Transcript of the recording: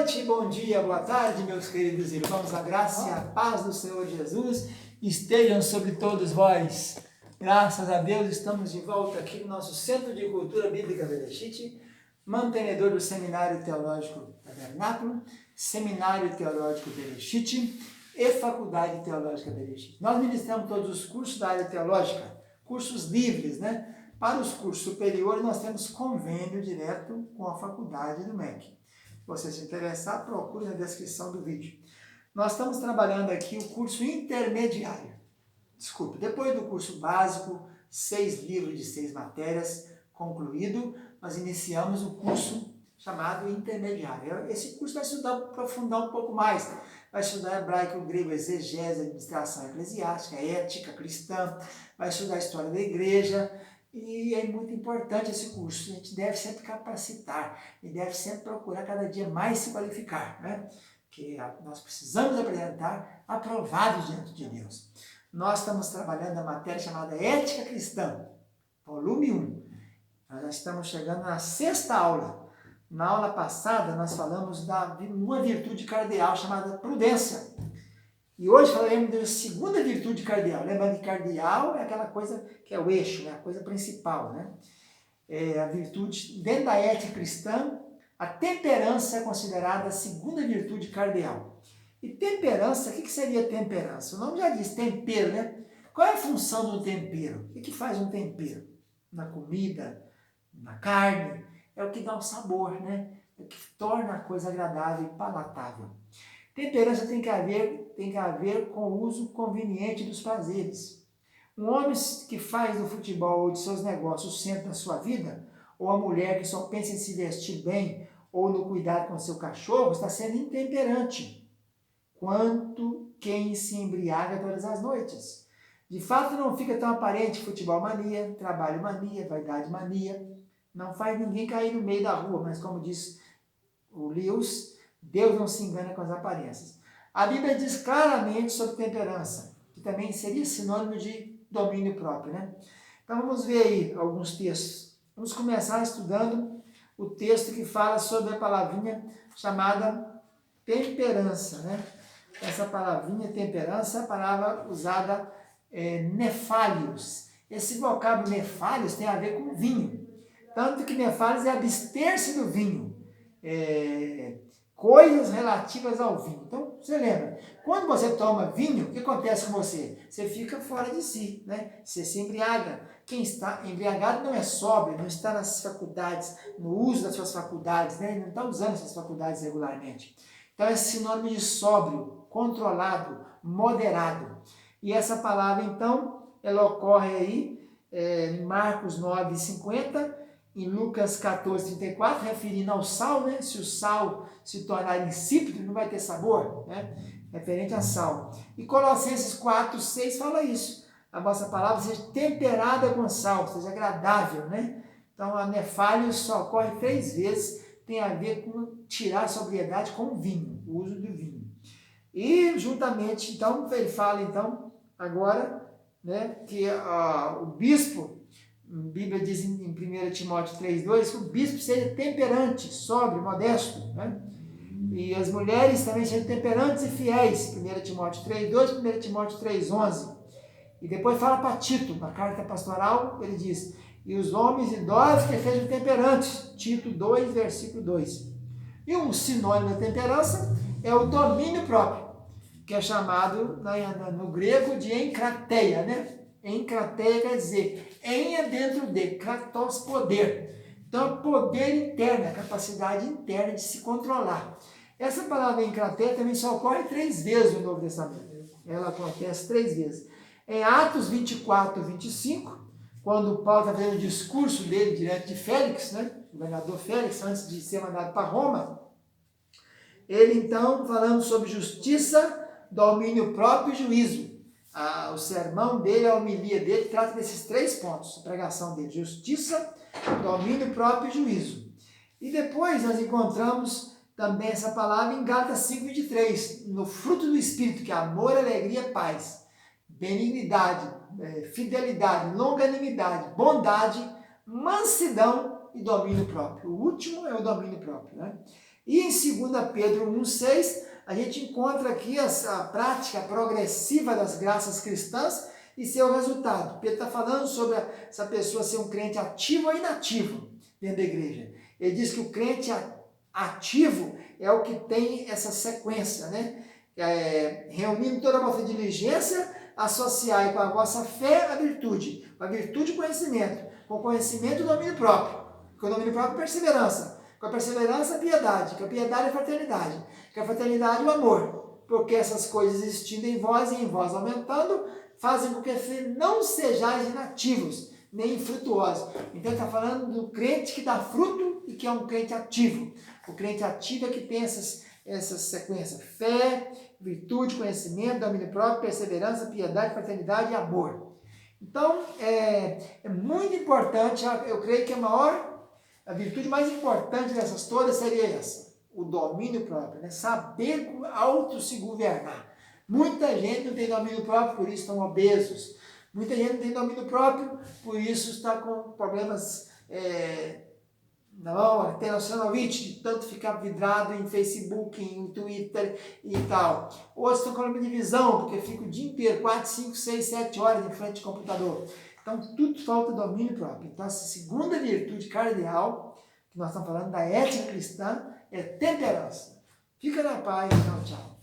noite, bom dia, boa tarde, meus queridos irmãos. A graça e a paz do Senhor Jesus estejam sobre todos vós. Graças a Deus, estamos de volta aqui no nosso Centro de Cultura Bíblica Bereshit, mantenedor do Seminário Teológico Tabernáculo, Seminário Teológico Bereshit e Faculdade Teológica Bereshit. Nós ministramos todos os cursos da área teológica, cursos livres, né? Para os cursos superiores, nós temos convênio direto com a faculdade do MEC. Se você se interessar, procure na descrição do vídeo. Nós estamos trabalhando aqui o curso intermediário. Desculpe, depois do curso básico, 6 livros de 6 matérias, concluído, nós iniciamos o curso chamado intermediário. Esse curso vai estudar, aprofundar um pouco mais. Vai estudar hebraico, grego, exegese, administração eclesiástica, ética cristã, vai estudar a história da igreja. E é muito importante esse curso, a gente deve sempre capacitar e deve sempre procurar cada dia mais se qualificar, né? Porque nós precisamos apresentar aprovados diante de Deus. Nós estamos trabalhando a matéria chamada Ética Cristã, volume 1. Nós já estamos chegando na 6ª aula. Na aula passada nós falamos de uma virtude cardeal chamada prudência. E hoje falaremos da segunda virtude cardeal. Lembrando que cardeal é aquela coisa que é o eixo, né? A coisa principal, né? É a virtude, dentro da ética cristã, a temperança é considerada a segunda virtude cardeal. E temperança, o que seria temperança? O nome já diz, tempero, né? Qual é a função do tempero? O que faz um tempero? Na comida, na carne, é o que dá o sabor, né? É o que torna a coisa agradável e palatável. Temperança tem que haver com o uso conveniente dos prazeres. Um homem que faz do futebol ou de seus negócios o centro da sua vida, ou a mulher que só pensa em se vestir bem ou no cuidado com seu cachorro, está sendo intemperante, quanto quem se embriaga todas as noites. De fato, não fica tão aparente futebol mania, trabalho mania, vaidade mania. Não faz ninguém cair no meio da rua, mas como diz o Lewis, Deus não se engana com as aparências. A Bíblia diz claramente sobre temperança, que também seria sinônimo de domínio próprio, né? Então vamos ver aí alguns textos. Vamos começar estudando o texto que fala sobre a palavrinha chamada temperança, né? Essa palavrinha temperança é a palavra usada nefálios. Esse vocábulo nefálios tem a ver com vinho. Tanto que nefálios é abster-se do vinho. Coisas relativas ao vinho. Então, você lembra, quando você toma vinho, o que acontece com você? Você fica fora de si, né? Você se embriaga. Quem está embriagado não é sóbrio, não está nas faculdades, no uso das suas faculdades, né? Ele não está usando essas faculdades regularmente. Então, é sinônimo de sóbrio, controlado, moderado. E essa palavra, então, ela ocorre aí em Marcos 9:50, em Lucas 14:34, referindo ao sal, né? Se o sal se tornar insípido, não vai ter sabor, né? Referente a sal. E Colossenses 4:6 fala isso. A vossa palavra seja temperada com sal, seja agradável, né? Então, a nefália só ocorre 3 vezes, tem a ver com tirar a sobriedade com o vinho, o uso do vinho. E, juntamente, então, ele fala, então, agora, né, que o bispo, a Bíblia diz em 1 Timóteo 3:2 que o bispo seja temperante, sóbrio, modesto, né? E as mulheres também sejam temperantes e fiéis, 1 Timóteo 3:2, 1 Timóteo 3:11. E depois fala para Tito, na carta pastoral, ele diz, e os homens idosos que sejam temperantes, Tito 2, versículo 2. E um sinônimo da temperança é o domínio próprio, que é chamado no grego de enkrateia, né? Enkrateia quer dizer, em é dentro de, kratos, poder. Então, poder interno, a capacidade interna de se controlar. Essa palavra enkrateia também só ocorre 3 vezes no Novo Testamento. Ela acontece 3 vezes. Em Atos 24:25, quando Paulo está fazendo o discurso dele diante de Félix, né? O governador Félix, antes de ser mandado para Roma, ele então, falando sobre justiça, domínio próprio e juízo. O sermão dele, a homilia dele, trata desses 3 pontos, a pregação dele, justiça, domínio próprio e juízo. E depois nós encontramos também essa palavra em Gálatas 5:23, no fruto do Espírito, que é amor, alegria, paz, benignidade, fidelidade, longanimidade, bondade, mansidão e domínio próprio. O último é o domínio próprio, né? E em 2 Pedro 1,6, a gente encontra aqui a prática progressiva das graças cristãs e seu resultado. Pedro está falando sobre essa pessoa ser um crente ativo ou inativo dentro da igreja. Ele diz que o crente ativo é o que tem essa sequência, né? Reunindo toda a vossa diligência, associai com a vossa fé a virtude, com a virtude o conhecimento, com o conhecimento o domínio próprio, com o domínio próprio perseverança, com a perseverança a piedade, com a piedade a fraternidade, com a fraternidade o amor, porque essas coisas existindo em vós e em vós aumentando, fazem com que não sejais inativos, nem infrutuosos. Então ele está falando do crente que dá fruto e que é um crente ativo. O crente ativo é que tem essas sequências: fé, virtude, conhecimento, domínio próprio, perseverança, piedade, fraternidade e amor. Então, é muito importante, eu creio que a virtude mais importante dessas todas seria essa: o domínio próprio, né? Saber se governar. Muita gente não tem domínio próprio, por isso estão obesos. Muita gente não tem domínio próprio, por isso está com problemas tensionalite, de tanto ficar vidrado em Facebook, em Twitter e tal. Outros estão com problema de visão, porque ficam o dia inteiro, 4, 5, 6, 7 horas em frente ao computador. Então, tudo falta domínio próprio. Então, a segunda virtude cardeal, que nós estamos falando da ética cristã, é temperança. Fica na paz, tchau, tchau.